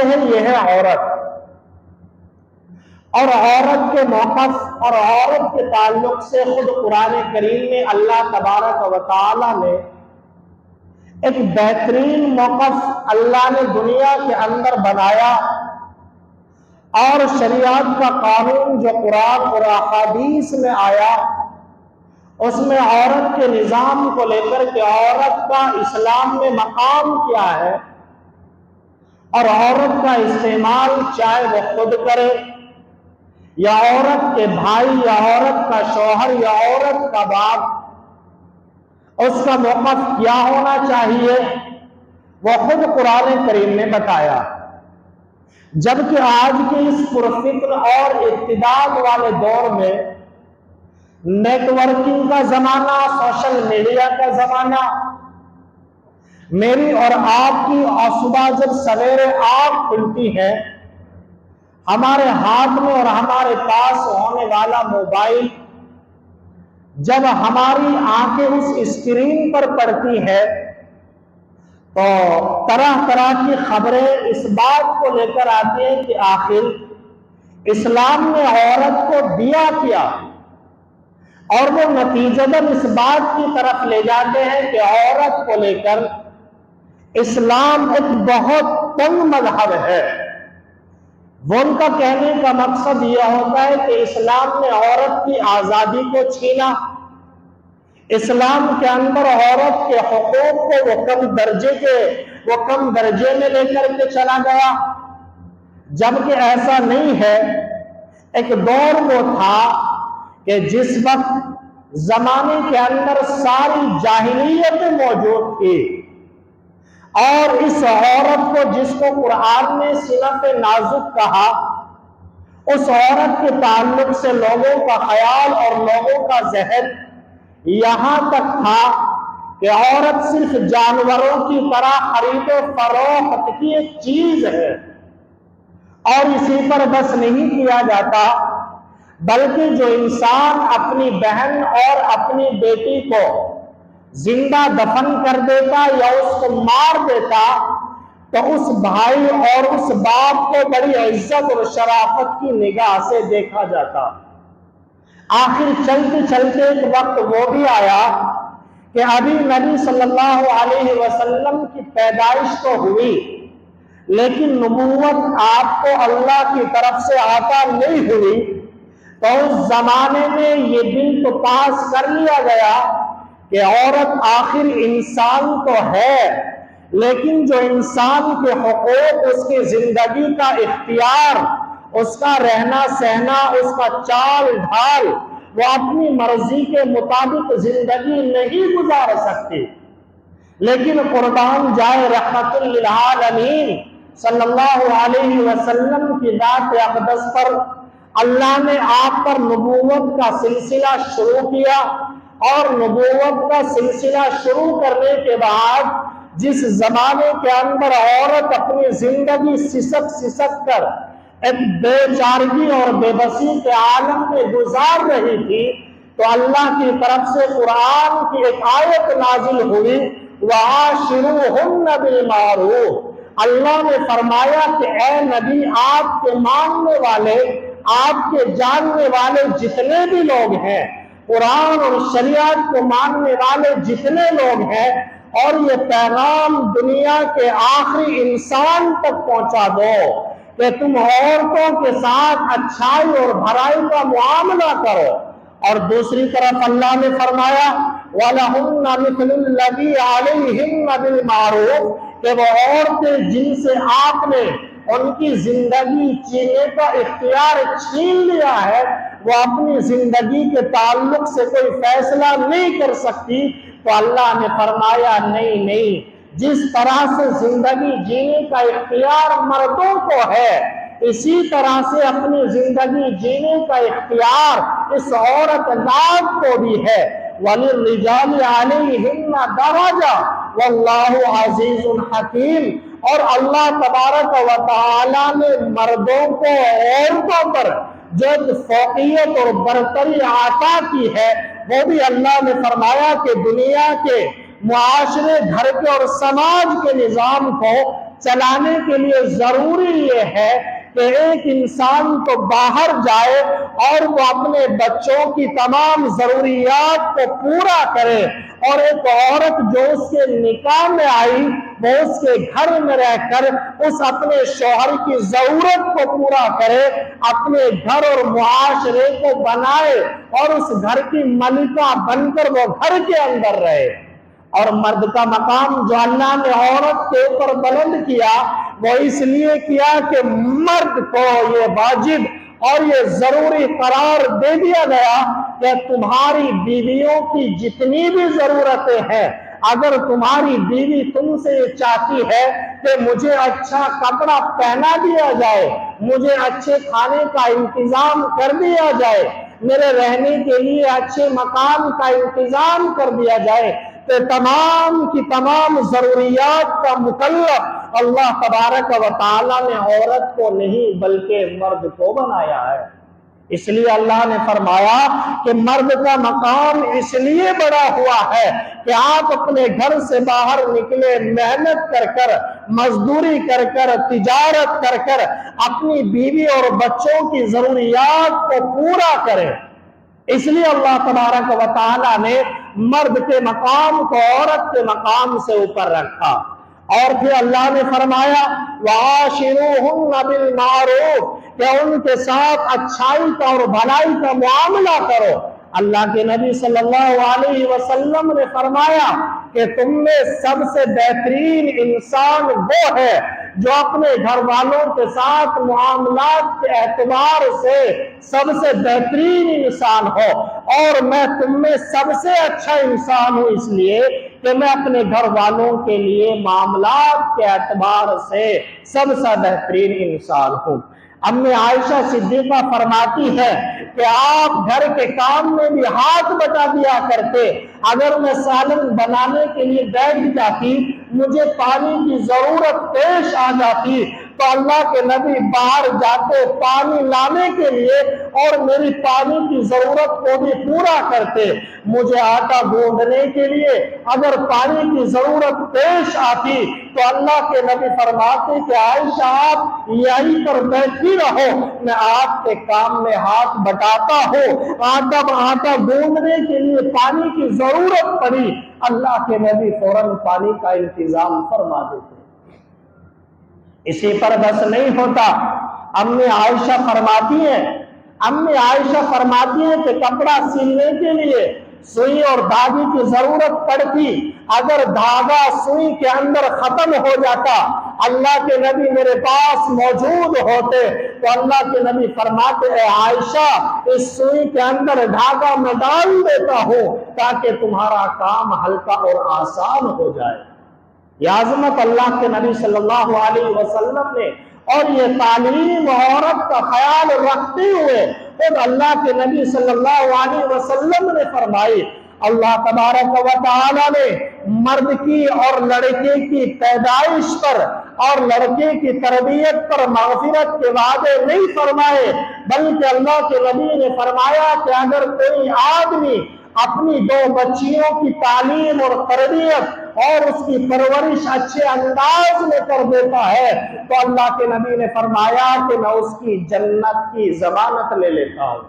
ہے یہ ہے عورت، اور عورت کے موقف اور عورت کے تعلق سے خود قرآن کریم میں اللہ تبارک و تعالی نے ایک بہترین موقف اللہ نے دنیا کے اندر بنایا، اور شریعت کا قانون جو قرآن اور احادیث میں آیا اس میں عورت کے نظام کو لے کر کے عورت کا اسلام میں مقام کیا ہے، اور عورت کا استعمال چاہے وہ خود کرے یا عورت کے بھائی یا عورت کا شوہر یا عورت کا باپ، اس کا موقف کیا ہونا چاہیے وہ خود قرآن کریم نے بتایا۔ جبکہ آج کے اس پرفتن اور اقتدار والے دور میں نیٹ ورکنگ کا زمانہ، سوشل میڈیا کا زمانہ، میری اور آپ کی صبح جب سویرے آنکھ کھلتی ہے ہمارے ہاتھ میں اور ہمارے پاس ہونے والا موبائل، جب ہماری آنکھیں اس اسکرین پر پڑتی ہے تو طرح طرح کی خبریں اس بات کو لے کر آتی ہیں کہ آخر اسلام نے عورت کو دیا کیا، اور وہ نتیجتاً اس بات کی طرف لے جاتے ہیں کہ عورت کو لے کر اسلام ایک بہت تنگ مذہب ہے۔ وہ ان کا کہنے کا مقصد یہ ہوتا ہے کہ اسلام نے عورت کی آزادی کو چھینا، اسلام کے اندر عورت کے حقوق کو وہ کم درجے میں لے کر کے چلا گیا، جبکہ ایسا نہیں ہے۔ ایک دور وہ تھا کہ جس وقت زمانے کے اندر ساری جاہلیت موجود تھی، اور اس عورت کو جس کو قرآن نے صنف نازک کہا، اس عورت کے تعلق سے لوگوں کا خیال اور لوگوں کا ذہن یہاں تک تھا کہ عورت صرف جانوروں کی طرح خرید و فروخت کی ایک چیز ہے، اور اسی پر بس نہیں کیا جاتا، بلکہ جو انسان اپنی بہن اور اپنی بیٹی کو زندہ دفن کر دیتا یا اس کو مار دیتا تو اس بھائی اور اس باپ کو بڑی عزت اور شرافت کی نگاہ سے دیکھا جاتا۔ آخر چلتے چلتے ایک وقت وہ بھی آیا کہ ابھی نبی صلی اللہ علیہ وسلم کی پیدائش تو ہوئی، لیکن نبوت آپ کو اللہ کی طرف سے عطا نہیں ہوئی، تو اس زمانے میں یہ بل تو پاس کر لیا گیا کہ عورت آخر انسان تو ہے، لیکن جو انسان کے حقوق، اس کی زندگی کا اختیار، اس کا رہنا سہنا، اس کا چال ڈھال، وہ اپنی مرضی کے مطابق زندگی نہیں گزار سکتی۔ لیکن قربان جائے رحمت للعالمین صلی اللہ علیہ وسلم کی ذات اقدس پر، اللہ نے آپ پر نبوت کا سلسلہ شروع کیا، اور نبوت کا سلسلہ شروع کرنے کے بعد جس زمانے کے اندر عورت اپنی زندگی سسک کر ایک بے چارگی اور بے بسی کے عالم میں گزار رہی تھی، تو اللہ کی طرف سے قرآن کی ایک آیت نازل ہوئی، وَعَاشِرُوهُنَّ بِالْمَعْرُوفِ۔ اللہ نے فرمایا کہ اے نبی، آپ کے ماننے والے، آپ کے جاننے والے جتنے بھی لوگ ہیں، قرآن اور شریعت کو ماننے والے جتنے لوگ ہیں، اور یہ پیغام دنیا کے آخری انسان تک پہنچا دو کہ تم عورتوں کے ساتھ اچھائی اور بھلائی کا معاملہ کرو۔ اور دوسری طرف اللہ نے فرمایا وَلَهُنَّ مِثْلُ الَّذِي عَلَيْهِنَّ بِالْمَعْرُوفِ، کہ وہ عورتیں جن سے آپ نے ان کی زندگی جینے کا اختیار چھین لیا ہے، وہ اپنی زندگی کے تعلق سے کوئی فیصلہ نہیں کر سکتی، تو اللہ نے فرمایا نہیں، جس طرح سے زندگی جینے کا اختیار مردوں کو ہے، اسی طرح سے اپنی زندگی جینے کا اختیار اس عورت ذات کو بھی ہے۔ وَلِلرِّجَالِ عَلَيْهِنَّ دَرَجَةٌ وَاللَّهُ عَزِيزٌ حَكِيمٌ، اور اللہ تبارک و تعالی نے مردوں کو عورتوں پر جو فوقیت اور برتری عطا کی ہے، وہ بھی اللہ نے فرمایا کہ دنیا کے معاشرے، گھر کے اور سماج کے نظام کو چلانے کے لیے ضروری یہ ہے کہ ایک انسان تو باہر جائے اور وہ اپنے بچوں کی تمام ضروریات کو پورا کرے، اور ایک عورت جو اس کے نکاح میں آئی وہ اس کے گھر میں رہ کر اس اپنے شوہر کی ضرورت کو پورا کرے، اپنے گھر اور معاشرے کو بنائے اور اس گھر کی ملکہ بن کر وہ گھر کے اندر رہے۔ اور مرد کا مقام جو اللہ نے عورت کے اوپر بلند کیا وہ اس لیے کیا کہ مرد کو یہ واجب اور یہ ضروری قرار دے دیا گیا کہ تمہاری بیویوں کی جتنی بھی ضرورتیں ہیں، اگر تمہاری بیوی تم سے یہ چاہتی ہے کہ مجھے اچھا کپڑا پہنا دیا جائے، مجھے اچھے کھانے کا انتظام کر دیا جائے، میرے رہنے کے لیے اچھے مکان کا انتظام کر دیا جائے، کہ تمام کی تمام ضروریات کا مکلف اللہ تبارک و تعالی نے عورت کو نہیں بلکہ مرد کو بنایا ہے۔ اس لیے اللہ نے فرمایا کہ مرد کا مقام اس لیے بڑا ہوا ہے کہ آپ اپنے گھر سے باہر نکلے، محنت کر کر، مزدوری کر کر، تجارت کر کر اپنی بیوی اور بچوں کی ضروریات کو پورا کریں۔ اس لیے اللہ تبارک و تعالی نے مرد کے مقام کو عورت کے مقام سے اوپر رکھا، اور پھر اللہ نے فرمایا وَعَاشِرُوهُنَّ بِالْمَعْرُوفِ کہ ان کے ساتھ اچھائی کا اور بھلائی کا معاملہ کرو۔ اللہ کے نبی صلی اللہ علیہ وسلم نے فرمایا کہ تم میں سب سے بہترین انسان وہ ہے جو اپنے گھر والوں کے ساتھ معاملات کے اعتبار سے سب سے بہترین انسان ہو، اور میں تم میں سب سے اچھا انسان ہوں اس لیے کہ میں اپنے گھر والوں کے لیے معاملات کے اعتبار سے سب سے بہترین انسان ہوں۔ امی عائشہ صدیقہ فرماتی ہے کہ آپ گھر کے کام میں بھی ہاتھ بٹا دیا کرتے، اگر میں سالن بنانے کے لیے بیٹھ جاتی، مجھے پانی کی ضرورت پیش آ جاتی تو اللہ کے نبی باہر جاتے پانی لانے کے لیے اور میری پانی کی ضرورت کو بھی پورا کرتے۔ مجھے آٹا گوندھنے کے لیے اگر پانی کی ضرورت پیش آتی تو اللہ کے نبی فرماتے کہ عائشہ آپ یہیں پر بیٹھی رہو، میں آپ کے کام میں ہاتھ بٹاتا ہوں۔ آٹا گوندھنے کے لیے پانی کی ضرورت پڑی، اللہ کے نبی فوراً پانی کا انتظام فرما دیتے۔ اسی پر بس نہیں ہوتا، امی عائشہ فرماتی ہیں کہ کپڑا سلنے کے لیے سوئی اور دھاگے کی ضرورت پڑتی، اگر دھاگا سوئی کے اندر ختم ہو جاتا، اللہ کے نبی میرے پاس موجود ہوتے تو اللہ کے نبی فرماتے اے عائشہ اس سوئی کے اندر دھاگا میں ڈال دیتا ہوں تاکہ تمہارا کام ہلکا اور آسان ہو جائے۔ یہ عظمت اللہ کے نبی صلی اللہ علیہ وسلم نے اور یہ تعلیم عورت کا خیال رکھتے ہوئے خود اللہ کے نبی صلی اللہ علیہ وسلم نے فرمائی۔ اللہ تبارک و تعالی نے مرد کی اور لڑکے کی پیدائش پر اور لڑکے کی تربیت پر مغفرت کے وعدے نہیں فرمائے، بلکہ اللہ کے نبی نے فرمایا کہ اگر کوئی آدمی اپنی دو بچیوں کی تعلیم اور تربیت اور اس کی پرورش اچھے انداز میں کر دیتا ہے تو اللہ کے نبی نے فرمایا کہ میں اس کی جنت کی ضمانت لے لیتا ہوں۔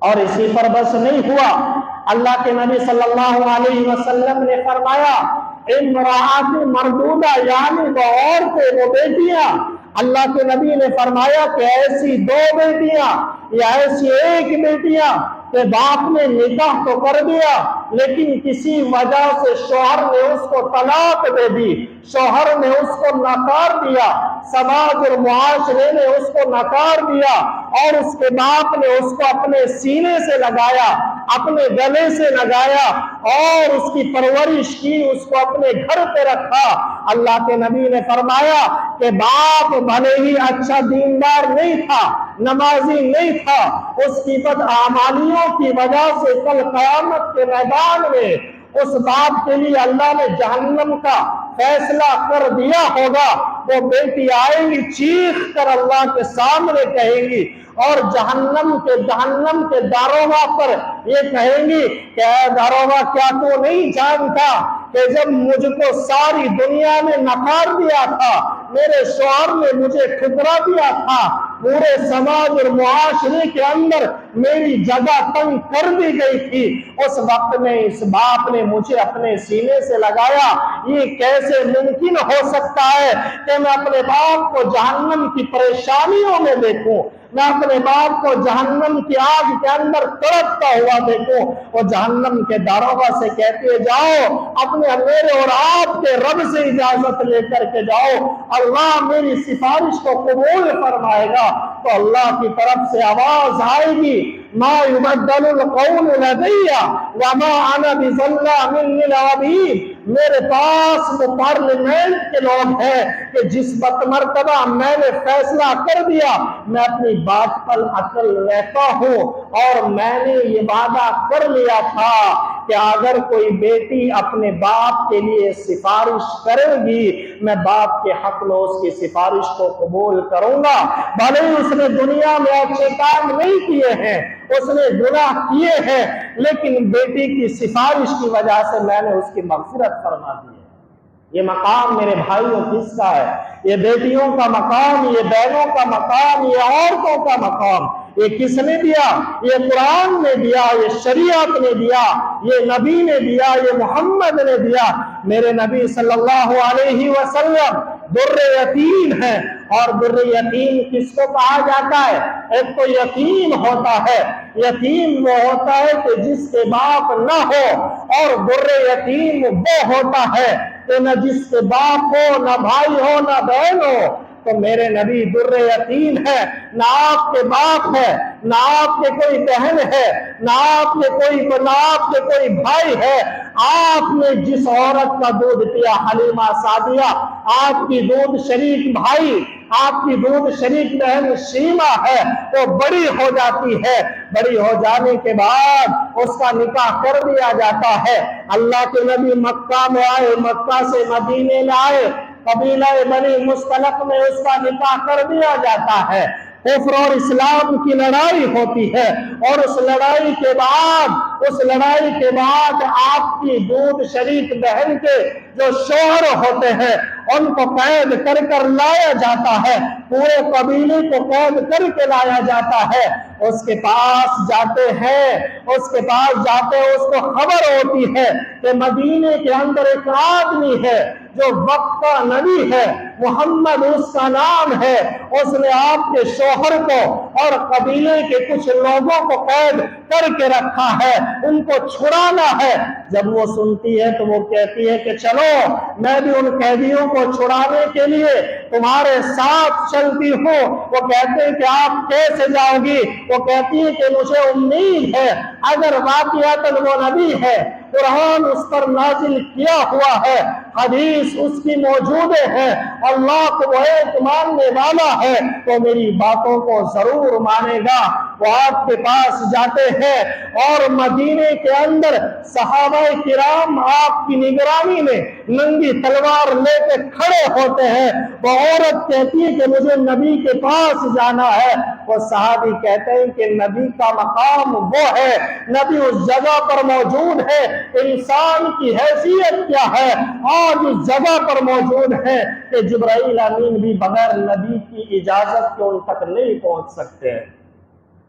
اور اسی پر بس نہیں ہوا، اللہ کے نبی صلی اللہ علیہ وسلم نے فرمایا امرأۃ مردودہ یعنی وہ عورتیں، وہ بیٹیاں، اللہ کے نبی نے فرمایا کہ ایسی دو بیٹیاں یا ایسی ایک بیٹیاں کہ باپ نے نکاح تو کر دیا لیکن کسی وجہ سے شوہر نے اس کو طلاق دے دی، شوہر نے اس کو نکار دیا، سماج اور معاشرے نے اس کو نکار دیا اور اس کے باپ نے اس کو اپنے سینے سے لگایا، اپنے گلے سے لگایا اور اس کی پرورش کی، اس کو اپنے گھر پہ رکھا۔ اللہ کے نبی نے فرمایا کہ باپ بھلے ہی اچھا دیندار نہیں تھا، نمازی نہیں تھا، اس کی بدعمالیوں کی وجہ سے کل قیامت کے میدان میں اس باپ کے لیے اللہ نے جہنم کا فیصلہ کر دیا ہوگا۔ وہ بیٹی آئے گی چیخ کر اللہ کے سامنے کہیں گی اور جہنم کے داروغہ پر یہ کہیں گی کہ اے داروغہ کیا تو نہیں جانتا کہ جب مجھ کو ساری دنیا نے نکار دیا تھا، میرے شوہر نے مجھے ٹھکرا دیا تھا، پورے سماج اور معاشرے کے اندر میری جگہ تنگ کر دی گئی تھی، اس وقت میں اس باپ نے مجھے اپنے سینے سے لگایا۔ یہ کیسے ممکن ہو سکتا ہے کہ میں اپنے باپ کو جہنم کی پریشانیوں میں دیکھوں، میں اپنے باپ کو جہنم کی آگ کے اندر تڑپتا ہوا دیکھوں؟ اور جہنم کے داروغہ سے کہتے جاؤ اپنے میرے اور آپ کے رب سے اجازت لے کر کے جاؤ، اللہ میری سفارش کو قبول فرمائے گا۔ تو اللہ کی طرف سے آواز آئے گی، ما یبدل القول لدی وما انا بظلام للعبید۔ میرے پاس وہ پارلیمنٹ کے لوگ ہیں کہ جس وقت مرتبہ میں نے فیصلہ کر دیا، میں اپنی بات پر عقل لیتا ہوں، اور میں نے یہ وعدہ کر لیا تھا کہ اگر کوئی بیٹی اپنے باپ کے لیے سفارش کرے گی، میں باپ کے حق میں اس کی سفارش کو قبول کروں گا، بھلے اس نے دنیا میں اچھے کام نہیں کیے ہیں، اس نے گناہ کیے ہیں، لیکن بیٹی کی سفارش کی وجہ سے میں نے اس کی مغفرت فرما دی ہے۔ یہ مقام میرے بھائیوں کس کا ہے؟ یہ بیٹیوں کا مقام، یہ بہنوں کا مقام، یہ عورتوں کا مقام۔ یہ کس نے دیا؟ یہ قرآن نے دیا، یہ شریعت نے دیا، یہ نبی نے دیا، یہ محمد نے دیا۔ میرے نبی صلی اللہ علیہ وسلم در یتیم ہے، اور در یتیم کس کو کہا جاتا ہے؟ ایک تو یتیم ہوتا ہے، یتیم وہ ہوتا ہے کہ جس کے باپ نہ ہو، اور در یتیم وہ ہوتا ہے کہ نہ جس کے باپ ہو، نہ بھائی ہو، نہ بہن ہو۔ تو میرے نبی در یتیم ہے، نہ آپ کے باپ ہے، نہ آپ کے کوئی بہن ہے، نہ آپ کے کوئی بھائی ہے۔ آپ نے جس عورت کا دودھ پیا، حلیمہ سعدیہ، آپ کی دودھ شریک بھائی، آپ کی دودھ شریک بہن شیمہ ہے، وہ بڑی ہو جاتی ہے، بڑی ہو جانے کے بعد اس کا نکاح کر دیا جاتا ہے۔ اللہ کے نبی مکہ میں آئے، مکہ سے مدینے میں آئے، قبیلہ بنی مستلق میں اس کا نکاح کر دیا جاتا ہے۔ کفر اور اسلام کی لڑائی ہوتی ہے، اور اس لڑائی کے بعد آپ کی دودھ شریک بہن کے جو شوہر ہوتے ہیں ان کو قید کر لایا جاتا ہے، پورے قبیلے کو قید کر کے لایا جاتا ہے۔ اس کے پاس جاتے ہیں، اس کو خبر ہوتی ہے کہ مدینے کے اندر ایک آدمی ہے جو وقت کا نبی ہے، محمد اس کا نام ہے، اس نے آپ کے شوہر کو اور قبیلے کے کچھ لوگوں کو قید کر کے رکھا ہے، ان کو چھڑانا ہے۔ جب وہ سنتی ہے تو وہ کہتی ہے کہ چلو میں بھی ان قیدیوں کو چھڑانے کے لیے تمہارے ساتھ چلتی ہوں۔ وہ کہتے ہیں کہ آپ کیسے جاؤ گی؟ وہ کہتی ہے کہ مجھے امید ہے اگر واقعتاً وہ نبی ہے، قرآن اس پر نازل کیا ہوا ہے، حدیث اس کی موجود ہے، اللہ کو وہ ایک ماننے والا ہے، تو میری باتوں کو ضرور مانے گا۔ وہ آپ کے پاس جاتے ہیں، اور مدینے کے اندر صحابہ کرام آپ کی نگرانی میں ننگی تلوار لے کے کھڑے ہوتے ہیں۔ وہ عورت کہتی ہے کہ مجھے نبی کے پاس جانا ہے۔ وہ صحابی کہتے ہیں کہ نبی کا مقام وہ ہے، نبی اس جگہ پر موجود ہے، انسان کی حیثیت کیا ہے، آج اس جگہ پر موجود ہے کہ جبرائیل امین بھی بغیر نبی کی اجازت کے ان تک نہیں پہنچ سکتے۔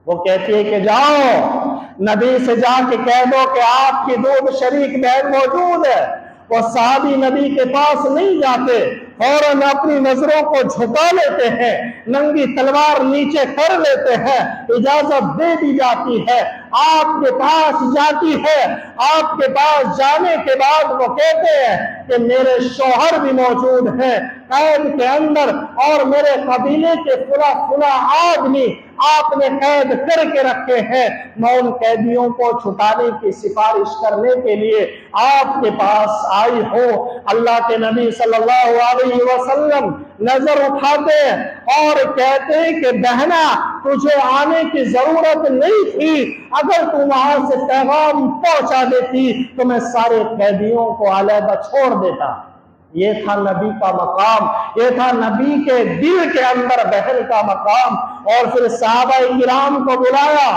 وہ کہتی ہے کہ جاؤ نبی سے جا کے کہہ دو کہ آپ کی دودھ شریک بہن موجود ہے۔ وہ صحابی نبی کے پاس نہیں جاتے، فوراً اپنی نظروں کو جھکا لیتے ہیں، ننگی تلوار نیچے کر لیتے ہیں، اجازت دے دی جاتی ہے، آپ کے پاس جاتی ہے۔ آپ کے پاس جانے کے بعد وہ کہتے ہیں کہ میرے شوہر بھی موجود ہیں قید کے اندر، اور میرے قبیلے کے فلاں آدمی آپ نے قید کر کے رکھے ہیں، میں ان قیدیوں کو چھٹانے کی سفارش کرنے کے لیے آپ کے پاس آئی ہوں۔ اللہ کے نبی صلی اللہ علیہ وسلم نظر اٹھاتے اور کہتے ہیں کہ بہنا تجھے آنے کی ضرورت نہیں تھی، اگر تو وہاں سے پیغام پہنچا دیتی تو میں سارے قیدیوں کو علیحدہ چھوڑ دیتا۔ یہ تھا نبی کا مقام، یہ تھا نبی کے دل کے اندر بہن کا مقام۔ اور پھر صحابہ کرام کو بلایا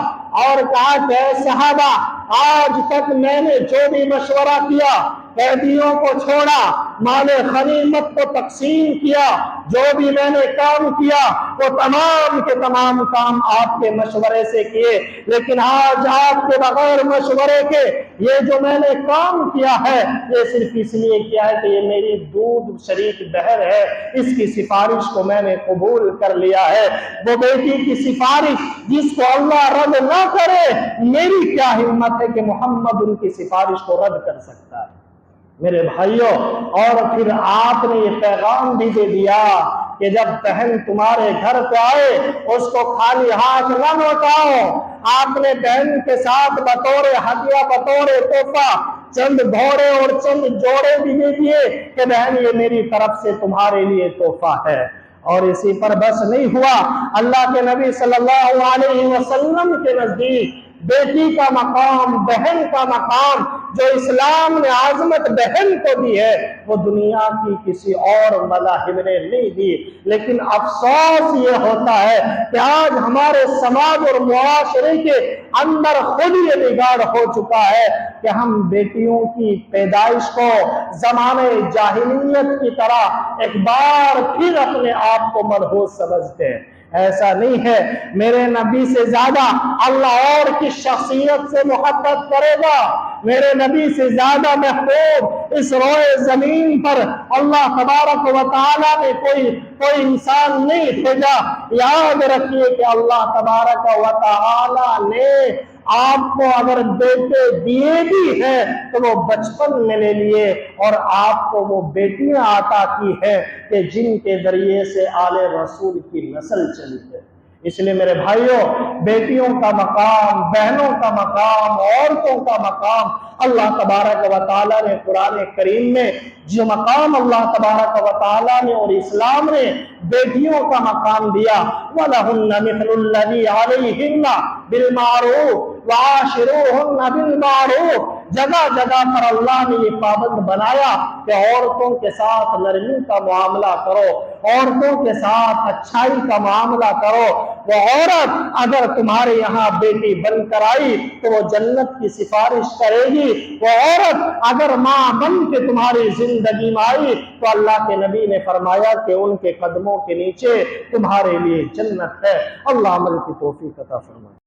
اور کہا کہ اے صحابہ، آج تک میں نے جو بھی مشورہ کیا قیدیوں کو چھوڑا، مال غنیمت کو تقسیم کیا، جو بھی میں نے کام کیا وہ تمام کے تمام کام آپ کے مشورے سے کیے، لیکن آج آپ کے بغیر مشورے کے یہ جو میں نے کام کیا ہے یہ صرف اس لیے کیا ہے کہ یہ میری دودھ شریک بہن ہے، اس کی سفارش کو میں نے قبول کر لیا ہے۔ وہ بیٹی کی سفارش جس کو اللہ رد نہ کرے، میری کیا ہمت ہے کہ محمد ان کی سفارش کو رد کر سکتا ہے۔ میرے بھائیوں، اور پھر آپ نے یہ پیغام بھی دے دیا کہ جب بہن تمہارے گھر پہ آئے اس کو خالی ہاتھ نہ لوٹاؤ۔ آپ نے بہن کے ساتھ بطور ہدیہ، بطور تحفہ چند گھوڑے اور چند جوڑے بھی دے دیے کہ بہن یہ میری طرف سے تمہارے لیے تحفہ ہے۔ اور اسی پر بس نہیں ہوا، اللہ کے نبی صلی اللہ علیہ وسلم کے نزدیک بیٹی کا مقام، بہن کا مقام جو اسلام نے عظمت بہن کو دی ہے وہ دنیا کی کسی اور مذاہب نے نہیں دی۔ لیکن افسوس یہ ہوتا ہے کہ آج ہمارے سماج اور معاشرے کے اندر خود یہ بگاڑ ہو چکا ہے کہ ہم بیٹیوں کی پیدائش کو زمانے جاہلیت کی طرح ایک بار پھر اپنے آپ کو منحوس سمجھتے ہیں۔ ایسا نہیں ہے، میرے نبی سے زیادہ اللہ اور کس شخصیت سے محبت کرے گا؟ میرے نبی سے زیادہ محبوب اس روئے زمین پر اللہ تبارک و تعالیٰ نے کوئی انسان نہیں بھیجا۔ یاد رکھیے کہ اللہ تبارک و تعالیٰ نے آپ کو اگر بیٹے دیے بھی ہیں تو وہ بچپن میں لے لیے، اور آپ کو وہ بیٹیاں عطا کی ہیں کہ جن کے ذریعے سے آل رسول کی نسل چلی ہے۔ اس لیے میرے بھائیوں، بیٹیوں کا مقام، بہنوں کا مقام، عورتوں کا مقام اللہ تبارک و تعالیٰ نے قرآن کریم میں جو مقام اللہ تبارک و تعالیٰ نے اور اسلام نے بیٹیوں کا مقام دیا، وَلَهُنَّ مِثْلُ الَّذِي عَلَيْهِنَّ بِالْمَعْرُوفِ وَعَاشِرُوهُنَّ بِالْمَعْرُوفِ۔ جگہ جگہ پر اللہ نے یہ پابند بنایا کہ عورتوں کے ساتھ نرمی کا معاملہ کرو، عورتوں کے ساتھ اچھائی کا معاملہ کرو۔ وہ عورت اگر تمہارے یہاں بیٹی بن کر آئی تو وہ جنت کی سفارش کرے گی، وہ عورت اگر ماں بن کے تمہاری زندگی میں آئی تو اللہ کے نبی نے فرمایا کہ ان کے قدموں کے نیچے تمہارے لیے جنت ہے۔ اللہ عمل کی توفیق عطا فرمائے۔